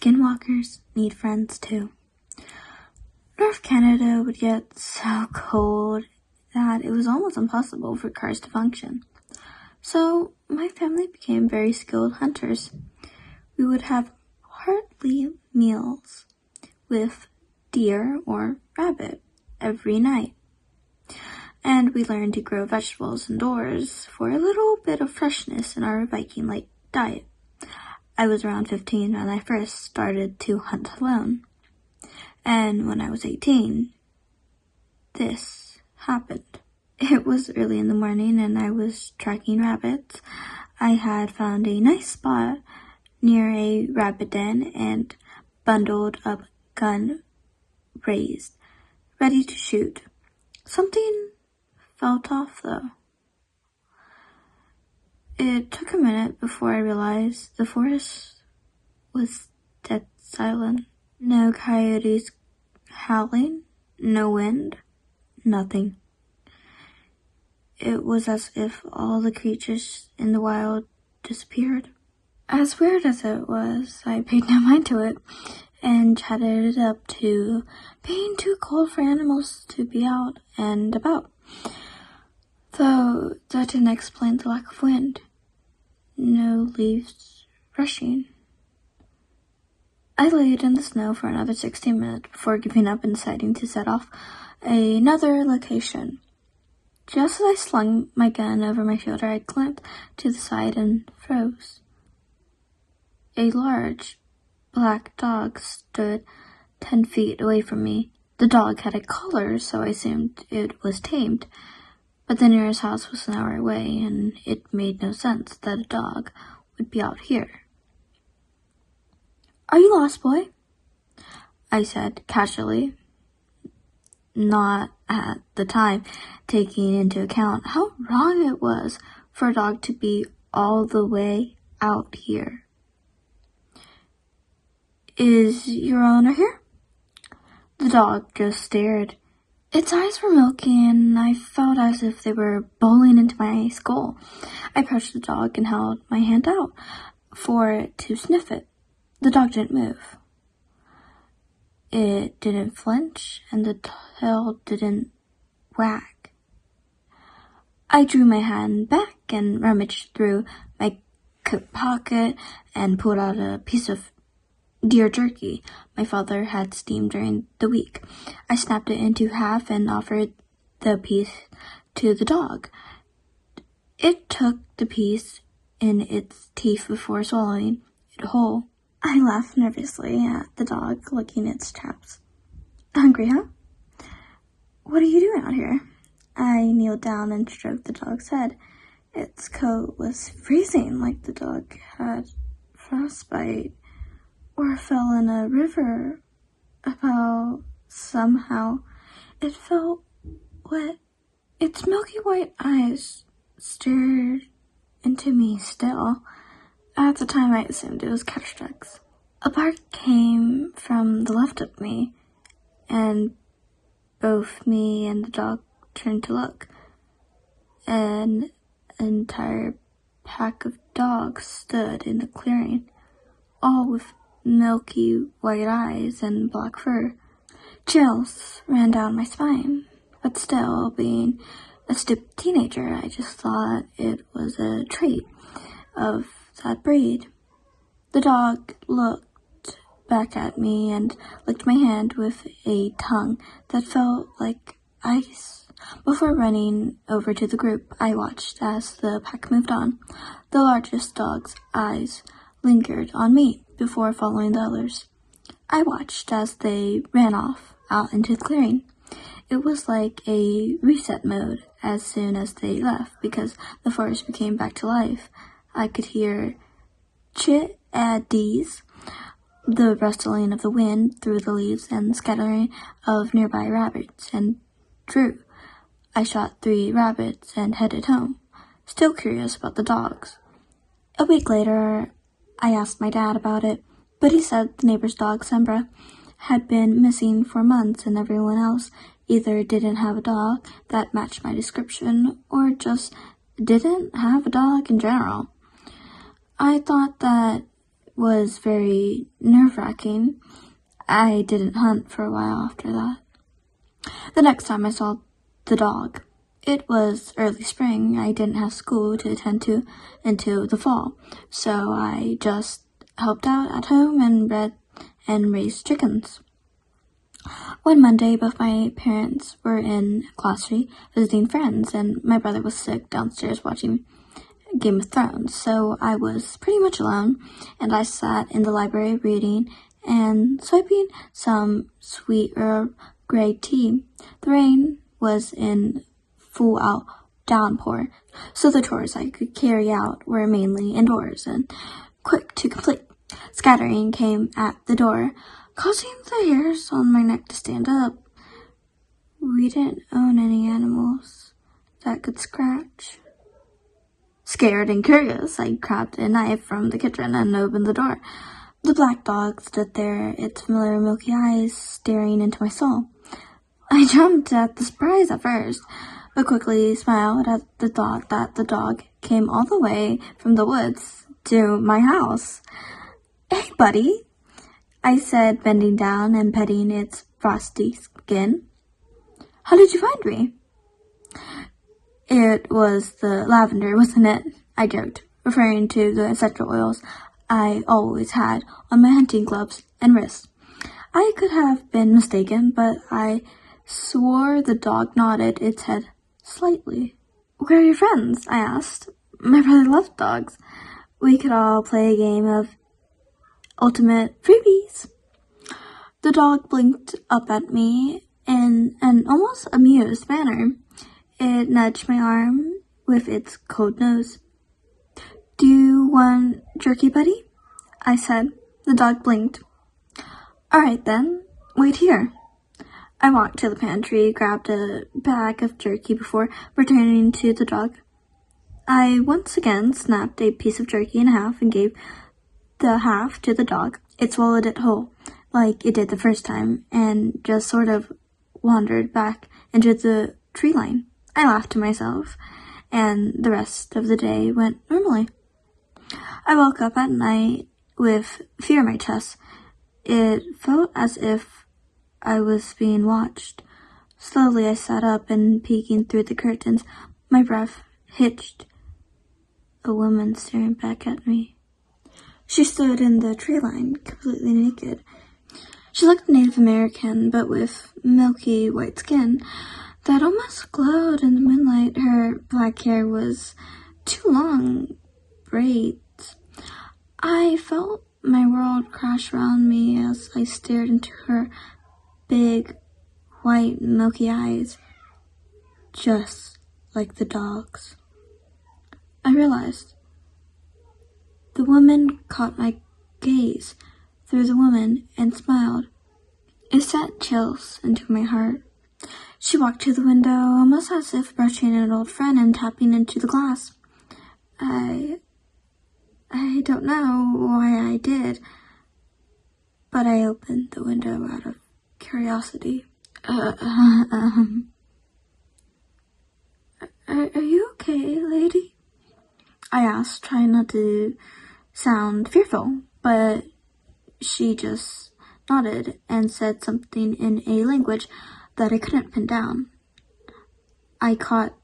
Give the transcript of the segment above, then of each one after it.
Skinwalkers need friends too. North Canada would get so cold that it was almost impossible for cars to function. So my family became very skilled hunters. We would have hearty meals with deer or rabbit every night. And we learned to grow vegetables indoors for a little bit of freshness in our Viking-like diet. I was around 15 when I first started to hunt alone. And when I was 18, this happened. It was early in the morning and I was tracking rabbits. I had found a nice spot near a rabbit den and bundled up gun raised, ready to shoot. Something felt off though. It took a minute before I realized the forest was dead silent. No coyotes howling, no wind, nothing. It was as if all the creatures in the wild disappeared. As weird as it was, I paid no mind to it and chatted it up to being too cold for animals to be out and about. Though that didn't explain the lack of wind. No leaves rushing. I laid in the snow for another 16 minutes before giving up and deciding to set off another location. Just as I slung my gun over my shoulder, I glanced to the side and froze. A large black dog stood 10 feet away from me. The dog had a collar, so I assumed it was tamed. But the nearest house was an hour away, and it made no sense that a dog would be out here. "Are you lost, boy?" I said casually, not at the time taking into account how wrong it was for a dog to be all the way out here. "Is your owner here?" The dog just stared. Its eyes were milky, and I felt as if they were bowling into my skull. I approached the dog and held my hand out for it to sniff it. The dog didn't move. It didn't flinch, and the tail didn't wag. I drew my hand back and rummaged through my coat pocket and pulled out a piece of deer jerky my father had steamed during the week. I snapped it into half and offered the piece to the dog. It took the piece in its teeth before swallowing it whole. I laughed nervously at the dog licking its chaps. "Hungry, huh? What are you doing out here?" I kneeled down and stroked the dog's head. Its coat was freezing, like the dog had frostbite or fell in a river about somehow. It felt wet. Its milky white eyes stared into me still. At the time, I assumed it was cataracts. A bark came from the left of me, and both me and the dog turned to look. An entire pack of dogs stood in the clearing, all with milky white eyes and black fur. Chills ran down my spine, but still, being a stupid teenager, I just thought it was a trait of that breed. The dog looked back at me and licked my hand with a tongue that felt like ice. Before running over to the group, I watched as the pack moved on. The largest dog's eyes lingered on me before following the others. I watched as they ran off out into the clearing. It was like a reset mode as soon as they left because the forest became back to life. I could hear chit-a-dees, the rustling of the wind through the leaves and the scattering of nearby rabbits, and drew. I shot 3 rabbits and headed home, still curious about the dogs. A week later, I asked my dad about it, but he said the neighbor's dog, Sembra, had been missing for months and everyone else either didn't have a dog that matched my description or just didn't have a dog in general. I thought that was very nerve-wracking. I didn't hunt for a while after that. The next time I saw the dog, it was early spring. I didn't have school to attend to until the fall, so I just helped out at home and read and raised chickens. One Monday, both my parents were in Glossary visiting friends, and my brother was sick downstairs watching Game of Thrones, so I was pretty much alone, and I sat in the library reading and swiping some sweet Earl Grey tea. The rain was in full-out downpour, so the chores I could carry out were mainly indoors and quick to complete. Scattering came at the door, causing the hairs on my neck to stand up. We didn't own any animals that could scratch. Scared and curious, I grabbed a knife from the kitchen and opened the door. The black dog stood there, its familiar milky eyes staring into my soul. I jumped at the surprise at first, but quickly smiled at the thought that the dog came all the way from the woods to my house. "Hey, buddy," I said, bending down and petting its frosty skin. "How did you find me?" "It was the lavender, wasn't it?" I joked, referring to the essential oils I always had on my hunting gloves and wrists. I could have been mistaken, but I swore the dog nodded its head slightly. "Where are your friends?" I asked. My brother loved dogs. We could all play a game of ultimate freebies. The dog blinked up at me in an almost amused manner. It nudged my arm with its cold nose. "Do you want jerky, buddy?" I said. The dog blinked. "All right then, wait here." I walked to the pantry, grabbed a bag of jerky before returning to the dog. I once again snapped a piece of jerky in half and gave the half to the dog. It swallowed it whole, like it did the first time, and just sort of wandered back into the tree line. I laughed to myself, and the rest of the day went normally. I woke up at night with fear in my chest. It felt as if I was being watched. Slowly I sat up and peeking through the curtains, my breath hitched. A woman staring back at me. She stood in the tree line, completely naked. She looked Native American, but with milky white skin that almost glowed in the moonlight. Her black hair was two long braids. I felt my world crash around me as I stared into her big, white, milky eyes, just like the dog's. I realized the woman caught my gaze through the woman and smiled. It sent chills into my heart. She walked to the window, almost as if brushing an old friend and tapping into the glass. I don't know why I did, but I opened the window out of curiosity. Are you okay, lady?" I asked, trying not to sound fearful, but she just nodded and said something in a language that I couldn't pin down. I caught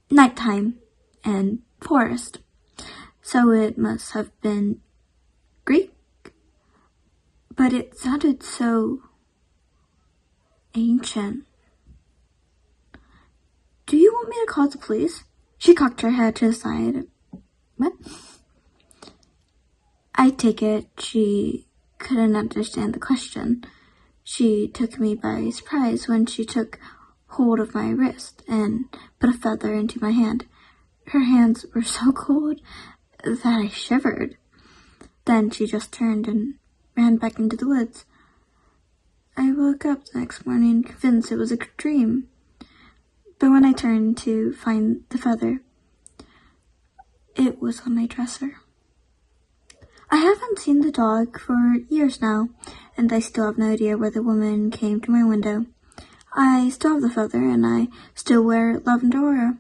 nighttime and forest, so it must have been Greek, but it sounded so ancient. "Do you want me to call the police?" She cocked her head to the side. "What?" I take it she couldn't understand the question. She took me by surprise when she took hold of my wrist and put a feather into my hand. Her hands were so cold that I shivered. Then she just turned and ran back into the woods. I woke up the next morning convinced it was a dream. But when I turned to find the feather, it was on my dresser. I haven't seen the dog for years now, and I still have no idea where the woman came to my window. I still have the feather, and I still wear lavender aura.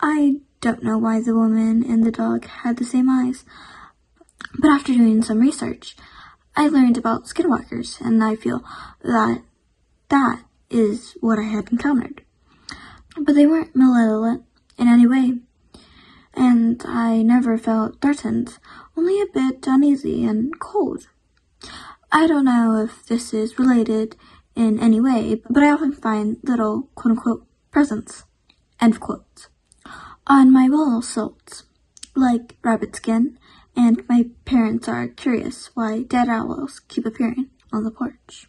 I don't know why the woman and the dog had the same eyes, But after doing some research, I learned about Skinwalkers, and I feel that that is what I had encountered. But they weren't malevolent in any way, and I never felt threatened, only a bit uneasy and cold. I don't know if this is related in any way, but I often find little quote-unquote presents, end of quote, on my wall silts, like rabbit skin, and my parents are curious why dead owls keep appearing on the porch.